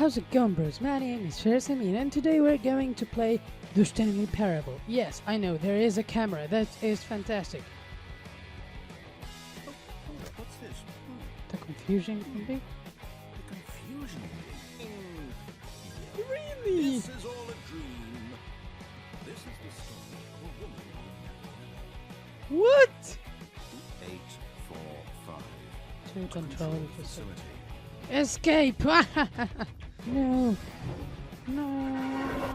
How's it going, bros? My name is Amin, and today we're going to play the Stanley Parable. Yes, I know, there is a camera. That is fantastic. What's this? The confusion can be? The confusion. Really? This is all a dream. This is the story of a woman who What? 845. To control the facility. Escape! No. No.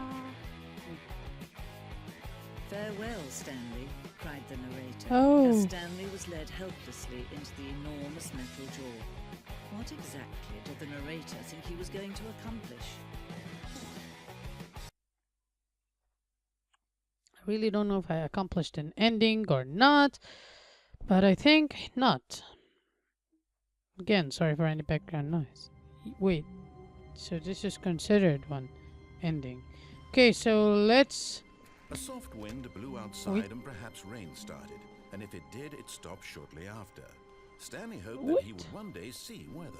Farewell, Stanley, cried the narrator, Oh. as Stanley was led helplessly into the enormous metal jaw. What exactly did the narrator think he was going to accomplish? I really don't know if I accomplished an ending or not, but I think not. Again, sorry for any background noise. Wait, so this is considered one ending. Okay, so let's... A soft wind blew outside and perhaps rain started. And if it did, it stopped shortly after. Stanley hoped that he would one day see weather.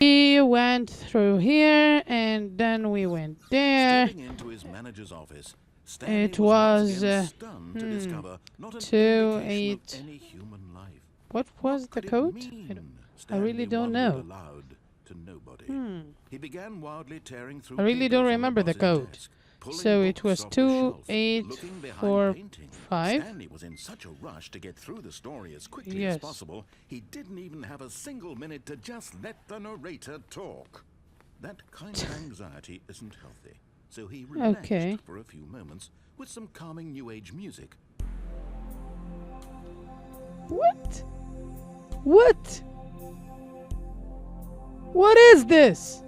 We went through here, and then we went there. Stepping into his manager's office, Stanley It was was, once again stunned to discover not an 2, indication 8. of any human life. What was the Could it code? mean? I really Stanley don't wondered know. aloud to nobody. He began wildly tearing through I really don't papers on remember the boss's code. desk, pulling So it books was off the 2, shelf, 8, looking behind 4, painting. 5. Stanley was in such a rush to get through the story as quickly Yes. as possible, he didn't even have a single minute to just let the narrator talk. That kind of anxiety isn't healthy, so he relaxed Okay. for a few moments with some calming new age music. What? What? What is this?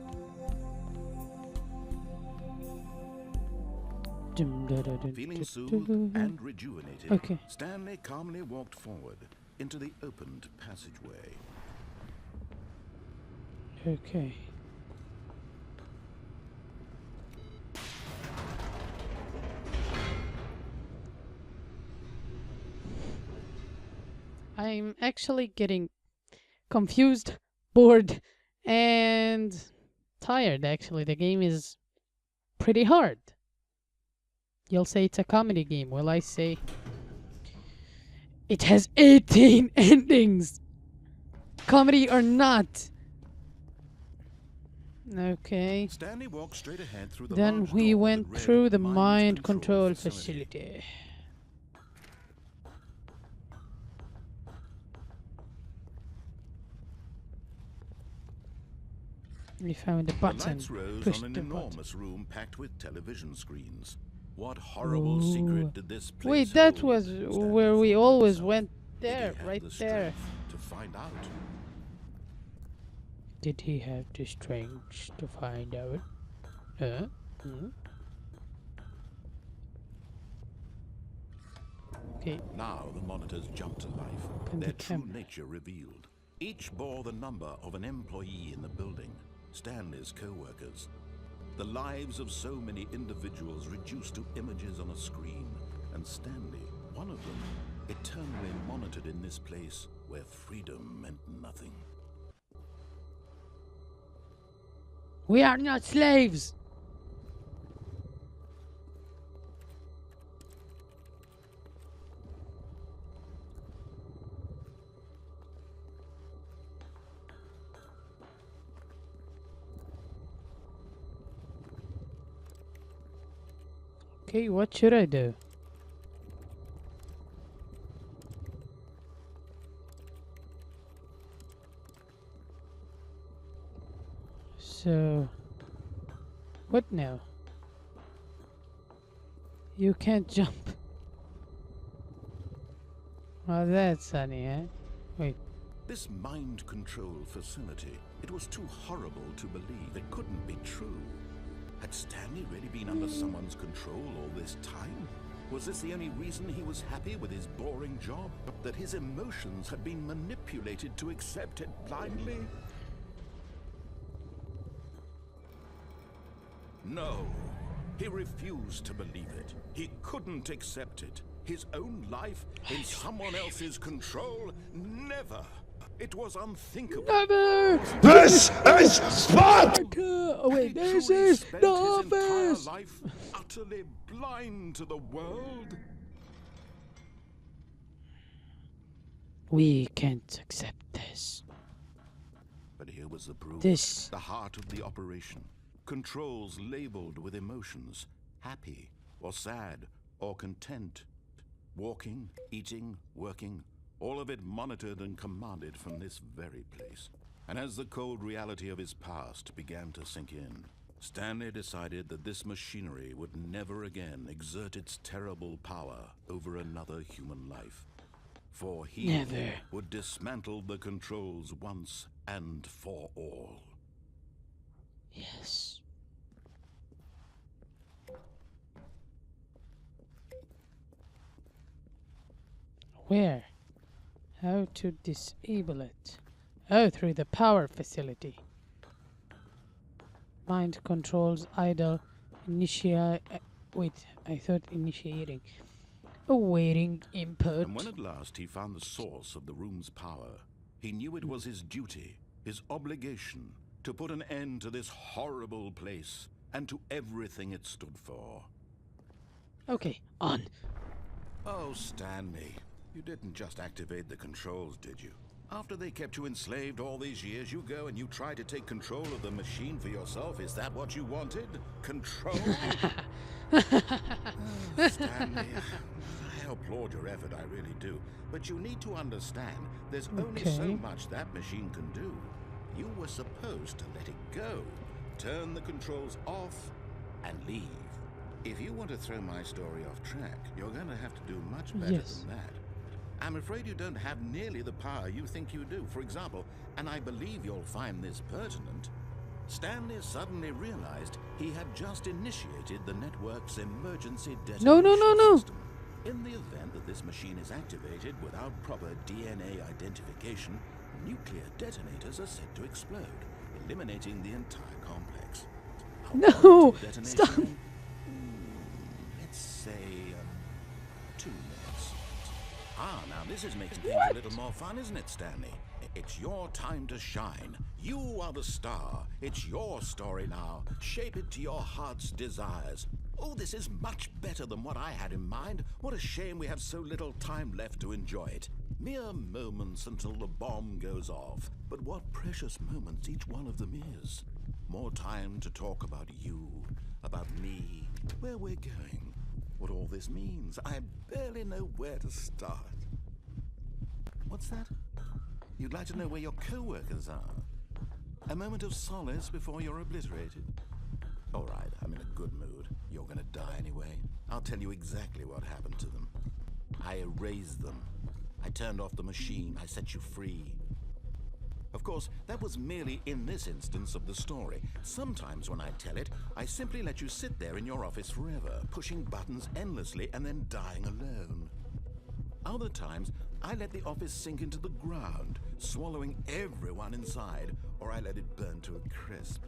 Feeling soothed and rejuvenated, Okay. Stanley calmly walked forward into the opened passageway. Okay. I'm actually getting confused, bored, and tired, actually. The game is pretty hard. You'll say it's a comedy game. Well, I say it has 18 endings. Comedy or not. Okay. Stanley walked straight ahead through the Then large we door went that read through the mind control facility. facility. We found the The button. lights rose Push on an the button. enormous room packed with television screens. What horrible secret did this place Wait, that hold? was Stanley where we thought to always himself. went Did there, he have right the there. strength to find out? Did he have the strength to find out? Huh? Hmm? Okay, Now the monitors jumped to life, And their the true camera. nature revealed. Each bore the number of an employee in the building, Stanley's co-workers. The lives of so many individuals reduced to images on a screen, and Stanley, one of them, eternally monitored in this place where freedom meant nothing. we are not slaves. Okay, what should I do? So, what now? You can't jump. Well, that's funny, eh? Wait, This mind control facility, it was too horrible to believe. It couldn't be true. Had Stanley really been under someone's control all this time? Was this the only reason he was happy with his boring job? That his emotions had been manipulated to accept it blindly? No, He refused to believe it. He couldn't accept it. His own life in someone else's control? Never. It was unthinkable. Never! This is Sparta! Oh wait, He this truly is spent the his entire office! life utterly blind to the world. We can't accept this. But here was the proof. This. The heart of the operation. Controls labeled with emotions. Happy or sad or content. Walking, eating, working. All of it monitored and commanded from this very place. And as the cold reality of his past began to sink in, Stanley decided that this machinery would never again exert its terrible power over another human life. For he Never. would dismantle the controls once and for all. Yes. Where? How to disable it? Oh, through the power facility. Mind controls idle. Initiate. Wait, I thought initiating. Awaiting input. And when at last he found the source of the room's power, he knew it was his duty, his obligation, to put an end to this horrible place and to everything it stood for. Okay, on. Oh, Stanley, you didn't just activate the controls, did you? After they kept you enslaved all these years, you go and you try to take control of the machine for yourself. Is that what you wanted? Control? Oh, Stanley, I applaud your effort, I really do. But you need to understand, there's only so Okay. much that machine can do. You were supposed to let it go, turn the controls off, and leave. If you want to throw my story off track, you're going to have to do much better Yes. than that. I'm afraid you don't have nearly the power you think you do. For example, and I believe you'll find this pertinent, Stanley suddenly realized he had just initiated the network's emergency detonation No. system. In the event that this machine is activated without proper DNA identification, nuclear detonators are said to explode, eliminating the entire complex. How No! long until detonation? Stop! Let's say 2 minutes. Ah, now this is making things What? a little more fun, isn't it, Stanley? It's your time to shine. You are the star. It's your story now. Shape it to your heart's desires. Oh, this is much better than what I had in mind. What a shame we have so little time left to enjoy it. Mere moments until the bomb goes off. But what precious moments each one of them is. More time to talk about you, about me, where we're going, what all this means. I barely know where to start. What's that? You'd like to know where your co-workers are? A moment of solace before you're obliterated? All right, I'm in a good mood. You're gonna die anyway. I'll tell you exactly what happened to them. I erased them. I turned off the machine. I set you free. Of course, that was merely in this instance of the story. Sometimes when I tell it, I simply let you sit there in your office forever, pushing buttons endlessly and then dying alone. Other times, I let the office sink into the ground, swallowing everyone inside, or I let it burn to a crisp.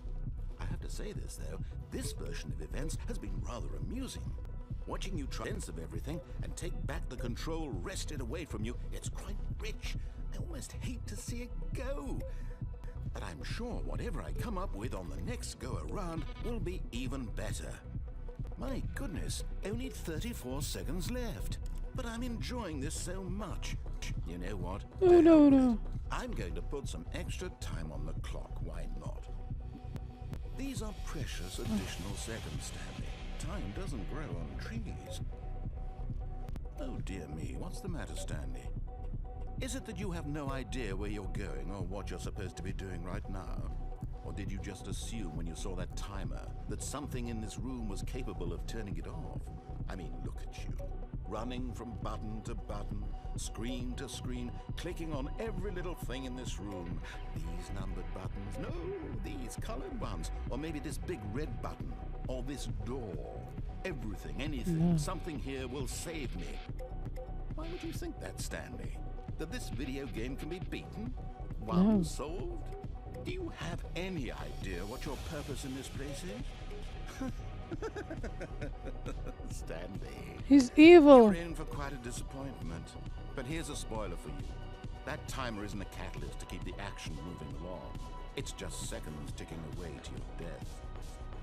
I have to say this, though, this version of events has been rather amusing. Watching you try sense of everything and take back the control wrested away from you, it's quite rich. I almost hate to see it go. But I'm sure whatever I come up with on the next go-around will be even better. My goodness, only 34 seconds left. But I'm enjoying this so much. You know what? No. I'm going to put some extra time on the clock, why not? These are precious additional seconds, Stanley. Time doesn't grow on trees. Oh dear me, what's the matter, Stanley? Is it that you have no idea where you're going or what you're supposed to be doing right now? Or did you just assume when you saw that timer that something in this room was capable of turning it off? I mean, look at you. Running from button to button, screen to screen, clicking on every little thing in this room. These numbered buttons, no, these colored ones. Or maybe this big red button, or this door. Everything, anything, something here will save me. Why would you think that, Stanley? That this video game can be beaten? One solved? Do you have any idea what your purpose in this place is? Stanley. He's evil. You're in for quite a disappointment. But here's a spoiler for you. That timer isn't a catalyst to keep the action moving along. It's just seconds ticking away to your death.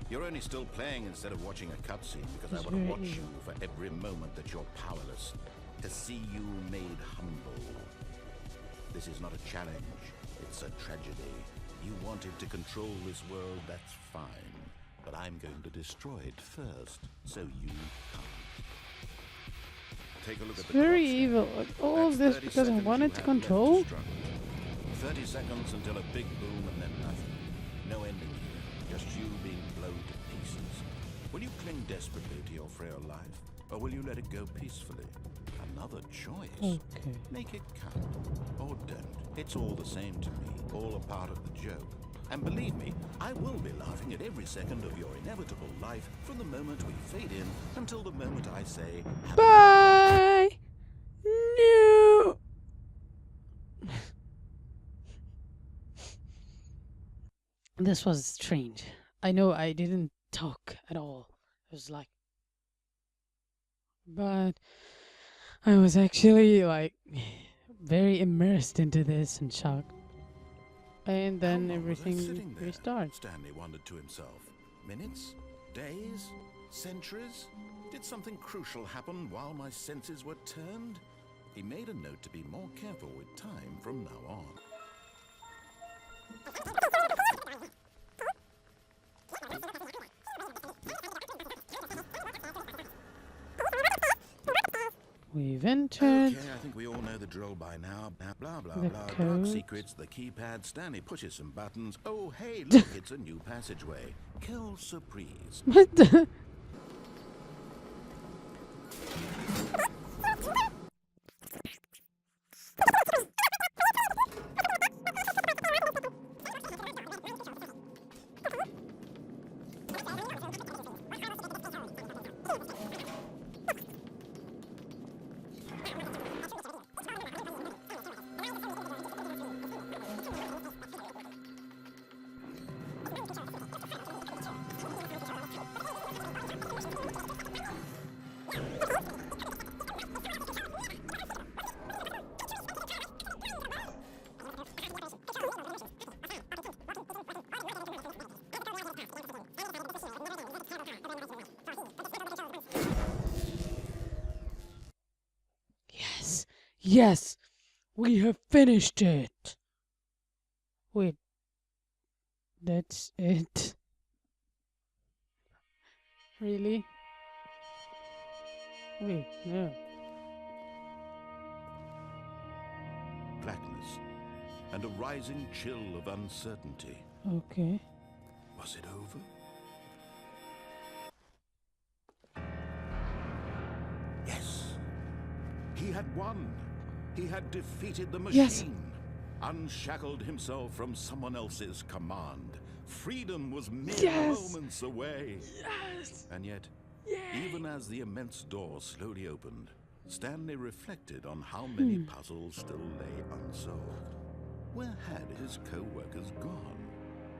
You're only still playing instead of watching a cutscene because I He's want to very watch evil. you for every moment that you're powerless. To see you made humble. This is not a challenge. It's a tragedy. You wanted to control this world, that's fine. But I'm going to destroy it first, so you can't. Take a look at the Very clock, evil. Stanley. All of That's this 30 because I seconds wanted you to have control. left to struggle. 30 seconds until a big boom and then nothing. No ending here. Just you being blown to pieces. Will you cling desperately to your frail life, or will you let it go peacefully? Another choice. Okay. Make it count, or don't. It's all the same to me, all a part of the joke. And believe me, I will be laughing at every second of your inevitable life from the moment we fade in until the moment I say, Bye. No. This was strange. I know I didn't talk at all. It was like, but I was actually like very immersed into this and shocked. And How then long was I everything sitting there? restarted. Stanley wondered to himself. Minutes? Days? Centuries? Did something crucial happen while my senses were turned? He made a note to be more careful with time from now on. We've entered. Okay, I think we all know the drill by now. Blah, blah, The blah. Dark code. secrets, the keypad. Stanley pushes some buttons. Oh, hey, look, it's a new passageway. Quelle surprise. What the? Yes. Yes. We have finished it. Wait. That's it. Really? Wait, no. Blackness and a rising chill of uncertainty. Okay. Was it over? Yes. He had won. He had defeated the machine. Yes. Unshackled himself from someone else's command. Freedom was mere Yes. moments away. Yes. And yet, even as the immense door slowly opened, Stanley reflected on how many puzzles still lay unsolved. Where had his co-workers gone?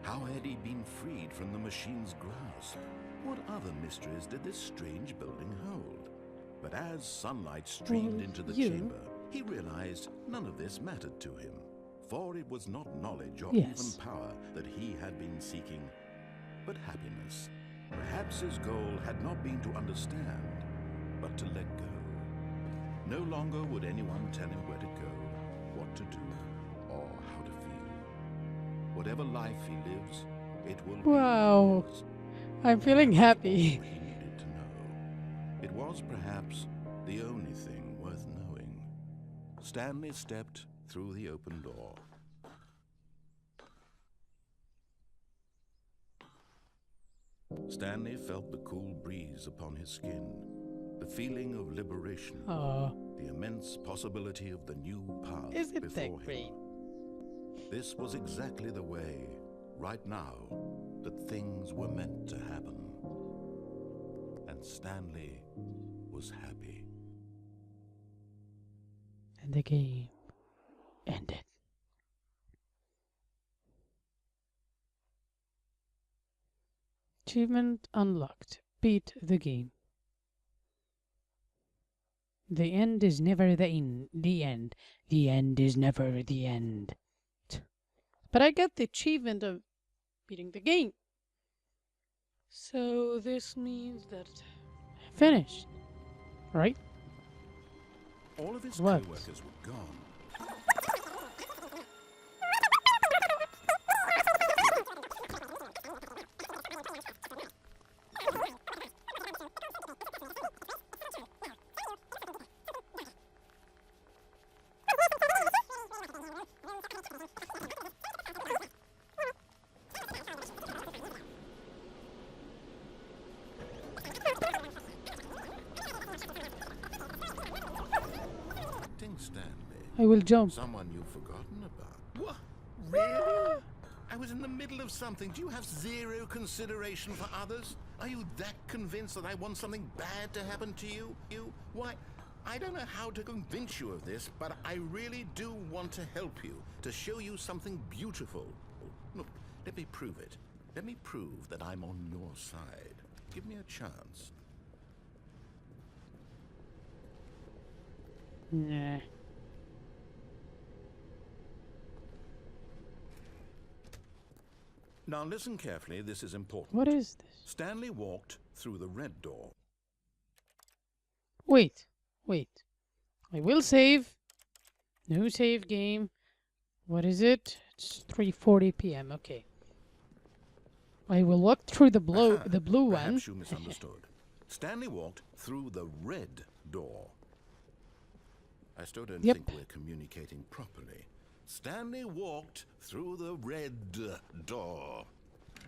How had he been freed from the machine's grasp? What other mysteries did this strange building hold? But as sunlight streamed into the chamber, he realized none of this mattered to him. For it was not knowledge or Yes. even power that he had been seeking, but happiness. Perhaps his goal had not been to understand, but to let go. No longer would anyone tell him where to go, what to do, or how to feel. Whatever life he lives, it will Wow. be his. I'm feeling happy. All he needed to know. It was perhaps the only thing worth knowing. Stanley stepped through the open door. Stanley felt the cool breeze upon his skin, the feeling of liberation, the immense possibility of the new path Is it before that him. great? This was exactly the way, right now, that things were meant to happen. And Stanley was happy. And the game ended. Achievement unlocked. beat the game. The end is never the end. The end. The end is never the end. But I got the achievement of beating the game. So this means that I finished, right? All of his What? co-workers were gone. Stanley. I will jump. Someone you've forgotten about. What? Really? I was in the middle of something. Do you have zero consideration for others? Are you that convinced that I want something bad to happen to you? Why, I don't know how to convince you of this, but I really do want to help you, to show you something beautiful. Look, let me prove it. Let me prove that I'm on your side. Give me a chance. Nah. Now listen carefully, this is important. What is this? Stanley walked through the red door. Wait. I will save. New save game. What is it? It's 3:40 p.m. Okay. I will walk through the blue one. Perhaps you misunderstood. Stanley walked through the red door. I still don't think we're communicating properly. Stanley walked through the red door.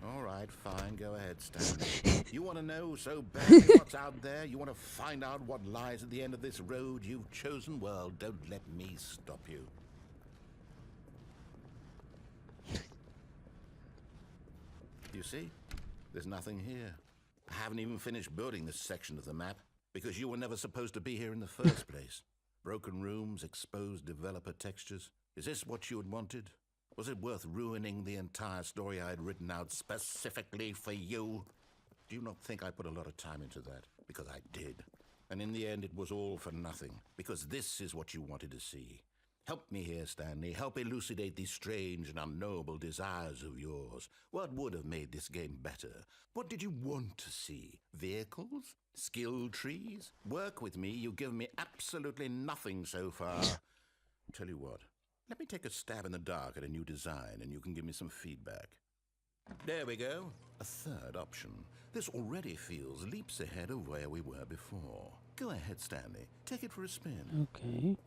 All right, fine, go ahead, Stanley. You want to know so badly what's out there? You want to find out what lies at the end of this road you've chosen? Well, don't let me stop you. You see? There's nothing here. I haven't even finished building this section of the map because you were never supposed to be here in the first place. Broken rooms, exposed developer textures. Is this what you had wanted? Was it worth ruining the entire story I had written out specifically for you? Do you not think I put a lot of time into that? Because I did. And in the end, it was all for nothing. Because this is what you wanted to see. Help me here, Stanley. Help elucidate these strange and unknowable desires of yours. What would have made this game better? What did you want to see? Vehicles? Skill trees? Work with me. You've given me absolutely nothing so far. Tell you what. Let me take a stab in the dark at a new design and you can give me some feedback. There we go. A third option. This already feels leaps ahead of where we were before. Go ahead, Stanley. Take it for a spin. Okay.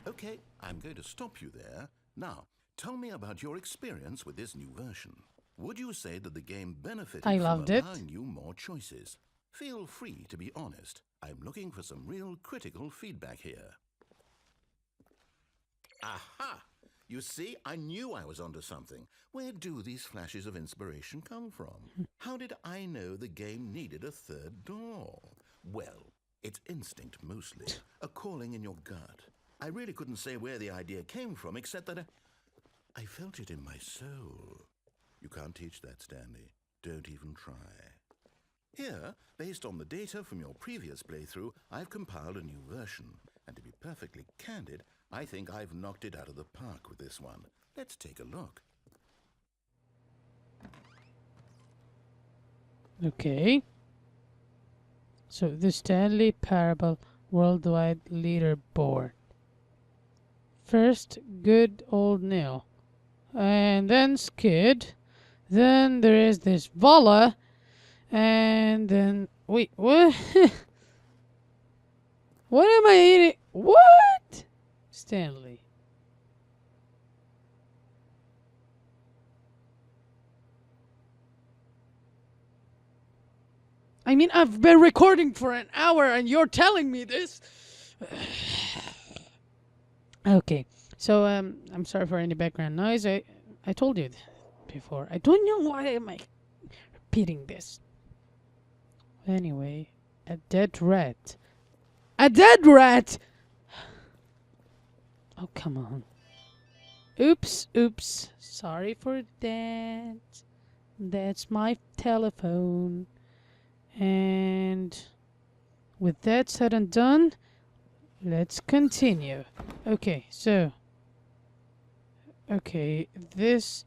Okay, I'm going to stop you there. Now, tell me about your experience with this new version. Would you say that the game benefited from allowing you more choices? Feel free to be honest. I'm looking for some real critical feedback here. Aha! You see, I knew I was onto something. Where do these flashes of inspiration come from? How did I know the game needed a third door? Well, it's instinct mostly, a calling in your gut. I really couldn't say where the idea came from, except that I felt it in my soul. You can't teach that, Stanley. Don't even try. Here, based on the data from your previous playthrough, I've compiled a new version. And to be perfectly candid, I think I've knocked it out of the park with this one. Let's take a look. Okay. So the Stanley Parable Worldwide Leaderboard. First, good old Neil. And then Skid. Then there is this Volla. And then... Wait, what? What am I eating? What? Stanley. I mean, I've been recording for an hour and you're telling me this. Okay, so I'm sorry for any background noise. I told you before. I don't know why am I repeating this. Anyway, a dead rat. A dead rat! Oh, come on. Oops. Sorry for that. That's my telephone. And with that said and done, let's continue. Okay, so. Okay, this.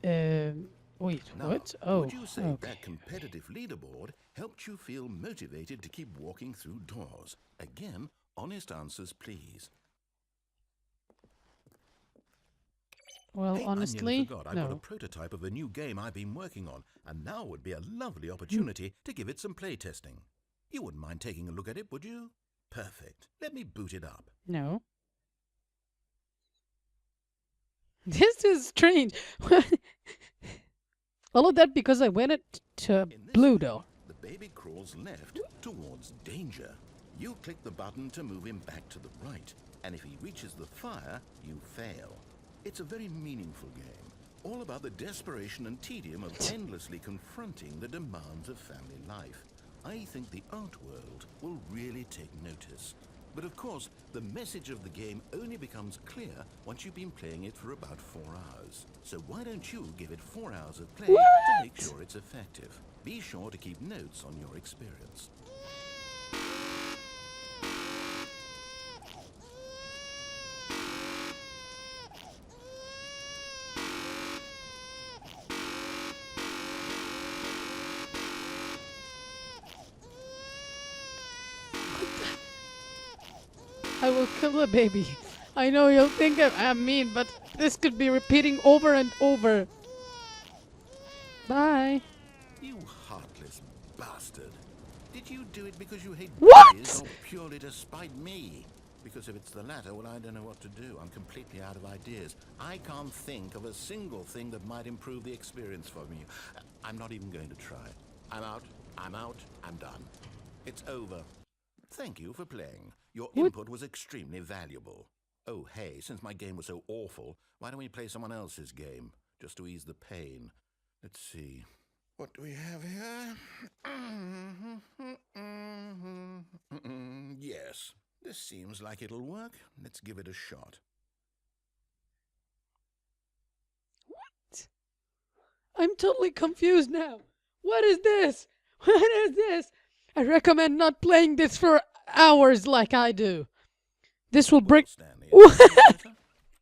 Wait, Now, what? Oh, would you say okay. that competitive leaderboard helped you feel motivated to keep walking through doors? Again, honest answers, please. Well, Hey, I nearly honestly, forgot. I've got a no. prototype of a new game I've been working on, and now would be a lovely opportunity to give it some playtesting. You wouldn't mind taking a look at it, would you? Perfect. Let me boot it up. No. This is strange. All of that because I went it to In this blue game, door. the baby crawls left towards danger. You click the button to move him back to the right, and if he reaches the fire, you fail. It's a very meaningful game, all about the desperation and tedium of endlessly confronting the demands of family life. I think the art world will really take notice. But of course, the message of the game only becomes clear once you've been playing it for about 4 hours. So why don't you give it 4 hours of play to make sure it's effective? Be sure to keep notes on your experience. I will kill the baby. I know you'll think I'm mean, but this could be repeating over and over. Bye. You heartless bastard. Did you do it because you hate What? babies or purely to spite me? Because if it's the latter, well, I don't know what to do. I'm completely out of ideas. I can't think of a single thing that might improve the experience for me. I'm not even going to try. I'm out. I'm done. It's over. Thank you for playing. Your What? input was extremely valuable. Oh, hey, since my game was so awful, why don't we play someone else's game, just to ease the pain? Let's see. What do we have here? Yes, this seems like it'll work. Let's give it a shot. I'm totally confused now. What is this? What is this? I recommend not playing this for hours like I do. This will break. Stanley, What? better?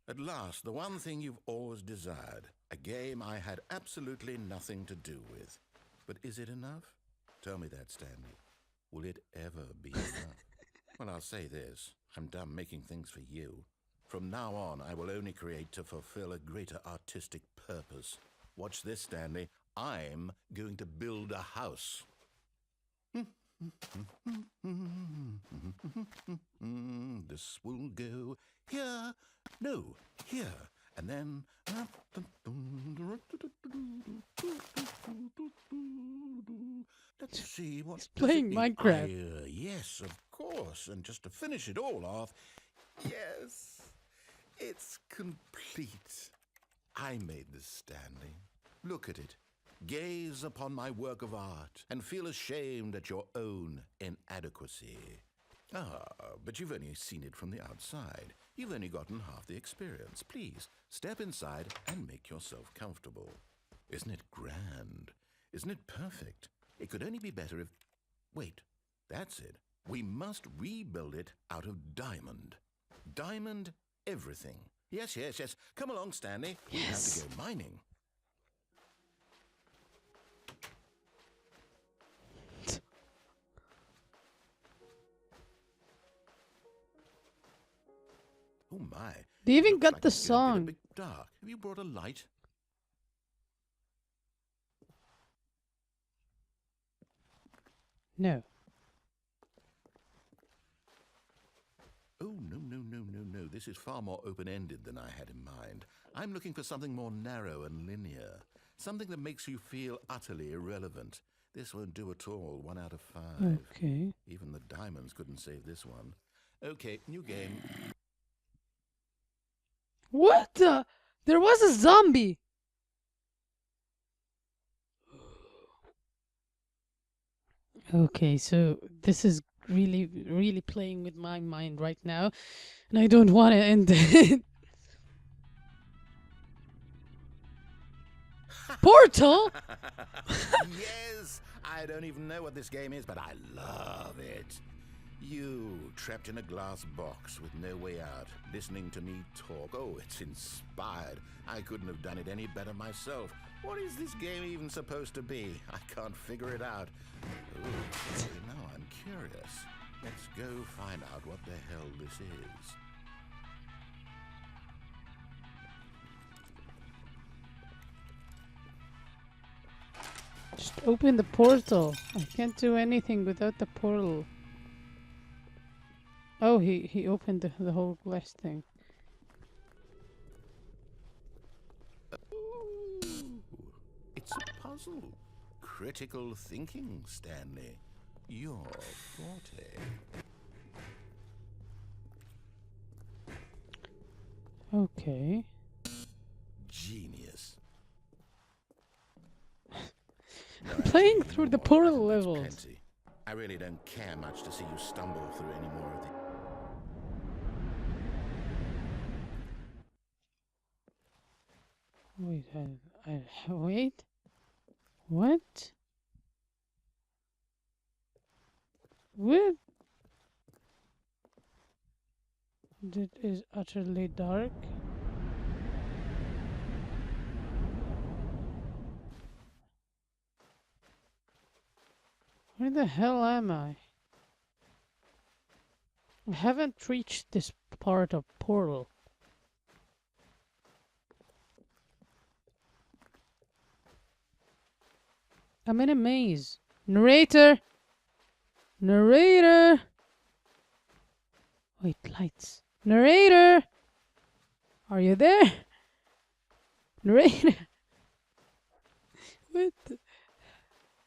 At last, the one thing you've always desired. A game I had absolutely nothing to do with. But is it enough? Tell me that, Stanley. Will it ever be enough? Well, I'll say this. I'm done making things for you. From now on, I will only create to fulfill a greater artistic purpose. Watch this, Stanley. I'm going to build a house. This will go here. No, here. And then... Let's see what... He's playing Minecraft. Yes, of course. And just to finish it all off... Yes, it's complete. I made this, Stanley. Look at it. Gaze upon my work of art and feel ashamed at your own inadequacy. Ah, but you've only seen it from the outside. You've only gotten half the experience. Please, step inside and make yourself comfortable. Isn't it grand? Isn't it perfect? It could only be better if... Wait, that's it. We must rebuild it out of diamond. Diamond everything. Yes. Come along, Stanley. We have to go mining. Oh my. They even Looks got like the it's getting a song. bit dark. Have you brought a light? No. Oh, no. This is far more open-ended than I had in mind. I'm looking for something more narrow and linear. Something that makes you feel utterly irrelevant. This won't do at all. 1 out of 5. Okay. Even the diamonds couldn't save this one. Okay, new game. What the? There was a zombie. Okay, so this is really playing with my mind right now, and I don't want to end it. Portal? Yes, I don't even know what this game is, but I love it. You, trapped in a glass box with no way out, listening to me talk. Oh, it's inspired. I couldn't have done it any better myself. What is this game even supposed to be? I can't figure it out. Ooh, now I'm curious. Let's go find out what the hell this is. Just open the portal. I can't do anything without the portal. Oh, he opened the whole glass thing. Ooh, it's a puzzle. Critical thinking, Stanley. Your forte. Okay. Genius. Playing through the portal That's levels. plenty. I really don't care much to see you stumble through any more of the... Wait, wait. What? What? It is utterly dark. Where the hell am I? I haven't reached this part of portal. I'm in a maze. Narrator! Narrator! Wait, lights. Narrator! Are you there? Narrator! What the?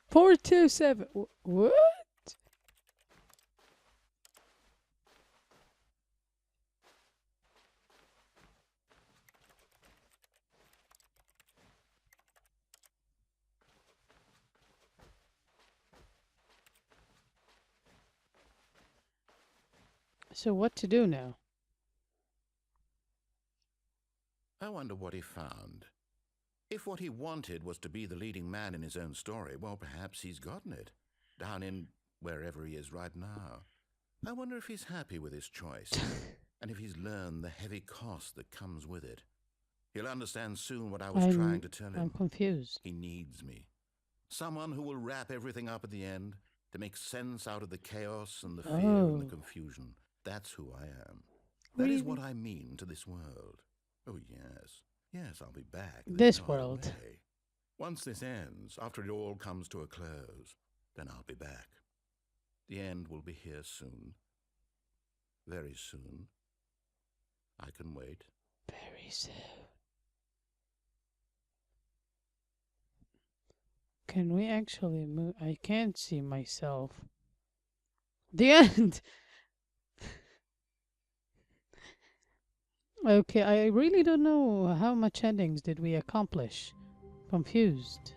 427. What? So what to do now? I wonder what he found. If what he wanted was to be the leading man in his own story, well, perhaps he's gotten it. Down in wherever he is right now. I wonder if he's happy with his choice. And if he's learned the heavy cost that comes with it. He'll understand soon what I was trying to tell him. I'm confused. He needs me. Someone who will wrap everything up at the end, to make sense out of the chaos and the fear and the confusion. That's who I am. That is what I mean to this world. Oh, yes. Yes, I'll be back. This There's no world. other way. Once this ends, after it all comes to a close, then I'll be back. The end will be here soon. Very soon. I can wait. Very soon. Can we actually move? I can't see myself. The end! Okay, I really don't know how much endings did we accomplish. Confused.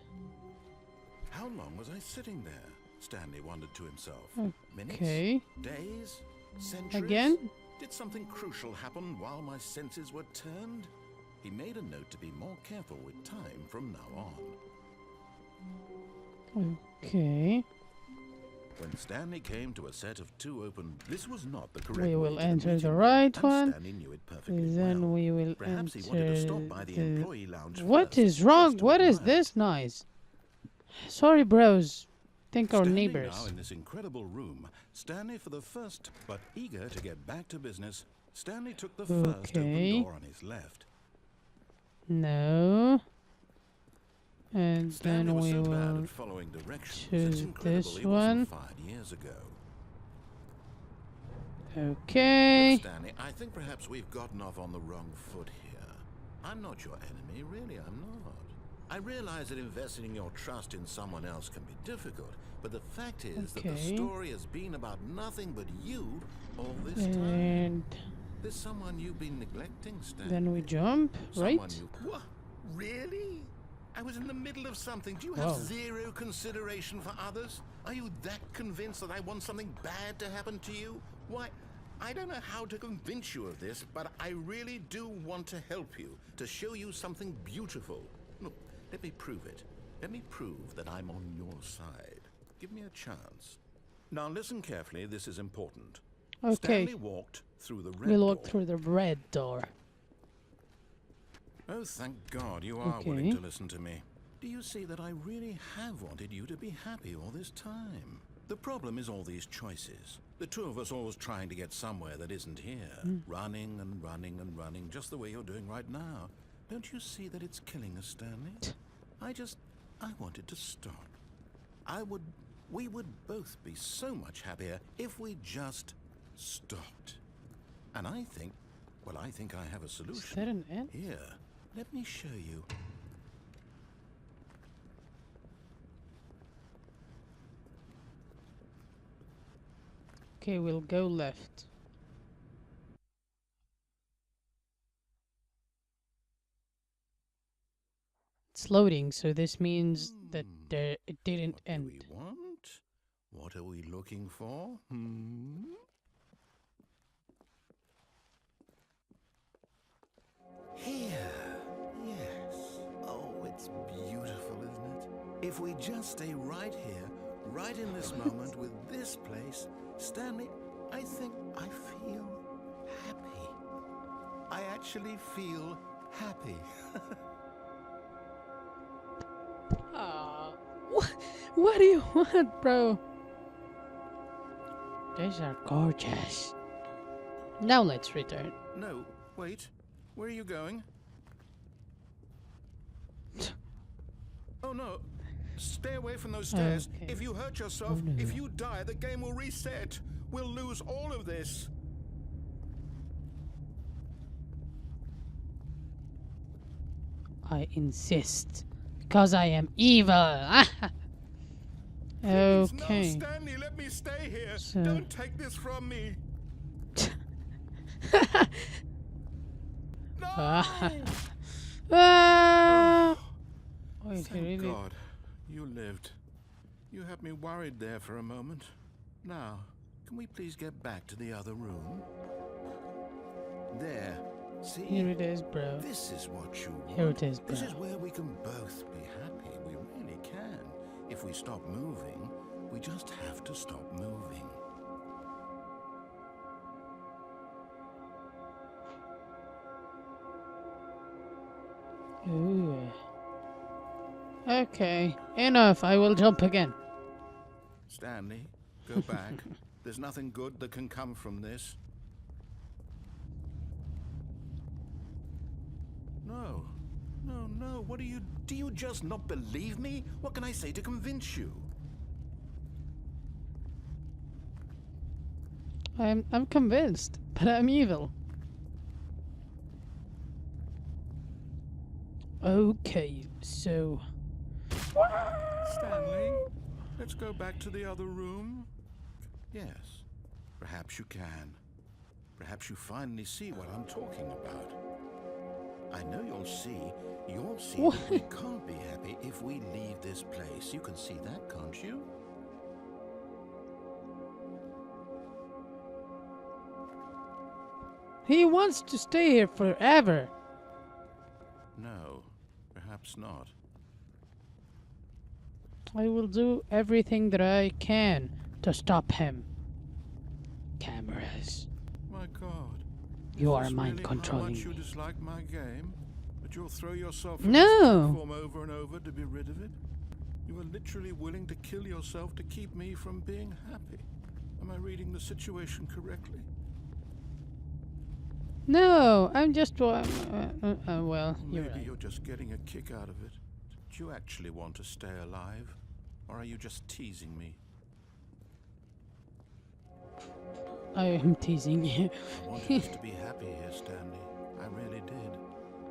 How long was I sitting there? Stanley wondered to himself. Minutes? Okay. Days? Centuries? Again? Did something crucial happen while my senses were turned? He made a note to be more careful with time from now on. Okay. When Stanley came to a set of two open... This was not the correct We way will to enter meet the him, right and one. Stanley knew it perfectly Then well. we will Perhaps enter he wanted to stop by the employee lounge What first, is wrong? just to What is admire it. this noise? Sorry, bros. Think our Standing neighbors. now in this incredible room, Stanley for the first, but eager to get back to business, Stanley took the first Okay. open door on his left. No. And Stanley then was we so bad will at following directions. choose It's incredible this he one. wasn't fired years ago. Okay. Stanley, I think perhaps we've gotten off on the wrong foot here. I'm not your enemy, really, I'm not. I realize that investing your trust in someone else can be difficult, but the fact is that the Okay. story has been about nothing but you all this time. And There's someone you've been neglecting, Stanley. then we jump, Someone right? you... What? Really? I was in the middle of something. Do you Whoa. have zero consideration for others? Are you that convinced that I want something bad to happen to you? Why, I don't know how to convince you of this, but I really do want to help you, to show you something beautiful. Look, Let me prove it. Let me prove that I'm on your side. Give me a chance. Now listen carefully, this is important. Okay. Stanley walked through the red We'll walk door. through the red door. Oh, thank God you are willing Okay. to listen to me. Do you see that I really have wanted you to be happy all this time? The problem is all these choices. The two of us always trying to get somewhere that isn't here. Running and running and running, just the way you're doing right now. Don't you see that it's killing us, Stanley? I wanted to stop. We would both be so much happier if we just stopped. And I think I have a Is solution. that an end? Here, let me show you. Okay, we'll go left. It's loading, so this means that it didn't What do end. we want? What are we looking for? Here. Yes. Oh, it's beautiful, isn't it? If we just stay right here, right in this moment with this place, Stanley, I think I feel happy. I actually feel happy. Aw, what do you want, bro? These are gorgeous. Now let's return. No, wait. Where are you going? Oh no. Stay away from those stairs. Okay. If you hurt yourself, Oh, no. if you die, the game will reset. We'll lose all of this. I insist. Because I am evil. Please, Okay. no, Stanley, let me stay here. So- Don't take this from me. No! Ah! Wait, he Thank really... God, you lived. You had me worried there for a moment. Now, can we please get back to the other room? There. See? Here it is, bro. This is what you want. Here it is, This bro. is where we can both be happy. We really can. If we stop moving, we just have to stop moving. Ooh. Okay, enough. I will jump again. Stanley, go back. There's nothing good that can come from this. No. No, no. What do you just not believe me? What can I say to convince you? I'm convinced, but I'm evil. Okay, so Stanley, let's go back to the other room. Yes, perhaps you can. Perhaps you finally see what I'm talking about. I know you'll see that we can't be happy if we leave this place. You can see that, can't you? he wants to stay here forever. No, perhaps not. I will do everything that I can to stop him. Cameras. My God. You Is are this mind really controlling how much you me. dislike my game? That you'll throw yourself in No. this platform over and over to be rid of it? You are literally willing to kill yourself to keep me from being happy. Am I reading the situation correctly? No, I'm just well, Or you're maybe right. you're just getting a kick out of it. Do you actually want to stay alive? Or are you just teasing me? I am teasing you. I wanted us to be happy here, Stanley. I really did.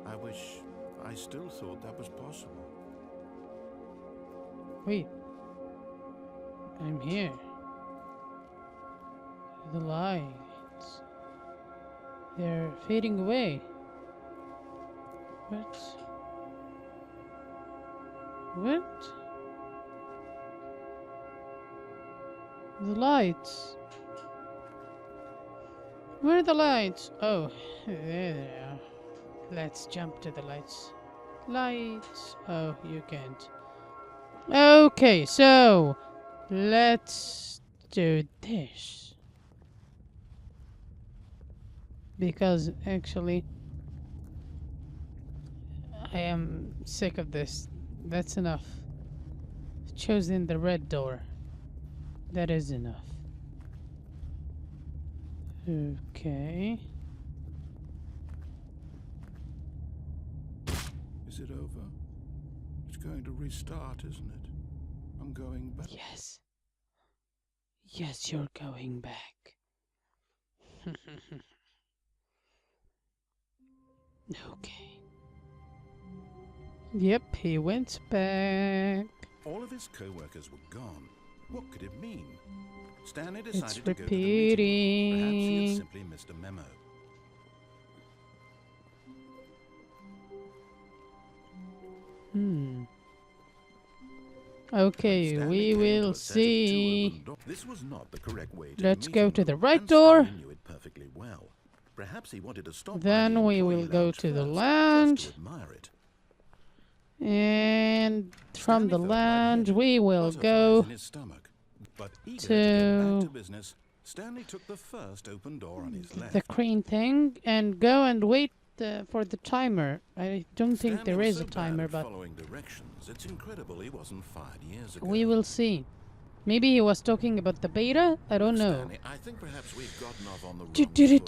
I wish I still thought that was possible. Wait. I'm here. The lights. They're fading away. What? What? The lights. Where are the lights? Oh, there they are. Let's jump to the lights. Lights. Oh, you can't. Okay, so let's do this. Because actually, I am sick of this. That's enough. Choosing the red door. That is enough. Okay. Is it over? It's going to restart, isn't it? I'm going back. Yes. Yes, you're going back. Okay. Yep, he went back. All of his co-workers were gone. What could it mean? Stanley decided It's to go to the meeting. Perhaps he repeating. had simply missed a memo. Okay, Stanley we came to will a set of two see. open doors. This was not the correct way to Let's the go meeting to the room, right and door. Stanley knew it perfectly well. Perhaps he wanted to stop by the Then we employee will go lounge to the first, lounge. just to admire it. And from Stanley the felt lounge, lightheaded, we will butterflies go in his stomach. But eager to get back to to business, Stanley took the first open door on his left. the crane thing and go and wait for the timer. I don't think Stanley there was is so a bad timer, at but following directions. It's incredible he wasn't fired years ago. we will see. Maybe he was talking about the beta? I don't know. Stanley, I think perhaps we've gotten off on the wrong foot here. I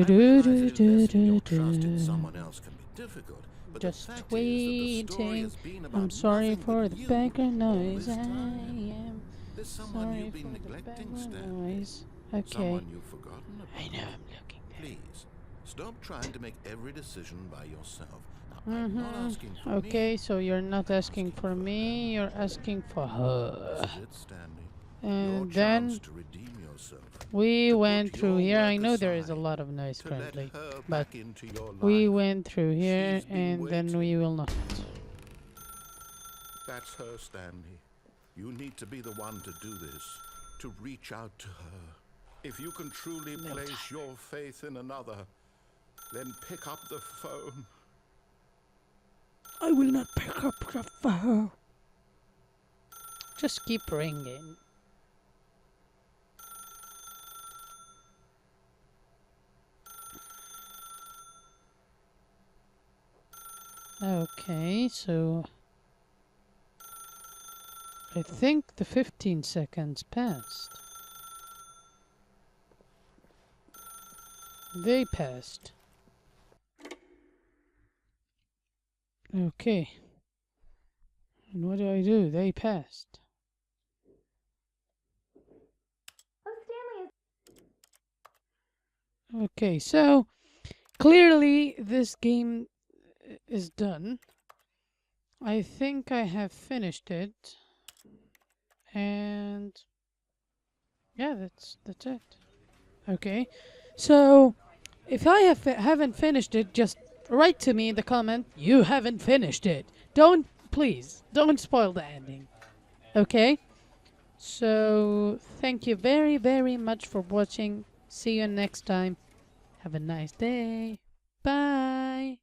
realize investing your trust in someone else can be difficult, but the Just fact is that the story waiting. has been about I'm sorry nothing for but the you background all noise. this I time. am There's someone sorry you've for been the neglecting, background Stanley. noise. Okay. Someone you've forgotten about. I know I'm looking there. Please, stop trying to make every decision by yourself. Now, I'm not asking for me. Okay, so you're not asking for me, you're asking for This her. is it, Stanley. Your And chance then to redeem yourself. we to put went through your here. I work know there is a aside, lot of noise to let currently, her but back into your we life. went through here She's been and then we waiting. will not. That's her, Stanley. You need to be the one to do this, to reach out to her. If you can truly place your faith in another, then pick up the phone. I will not pick up the phone. Just keep ringing. Okay, so I think the 15 seconds passed. They passed. Okay. And what do? They passed. Okay, so clearly this game is done. I think I have finished it. And yeah, that's it. Okay. So if I haven't finished it, just write to me in the comment, you haven't finished it. Please, don't spoil the ending. Okay? So, thank you very, very much for watching. See you next time. Have a nice day. Bye.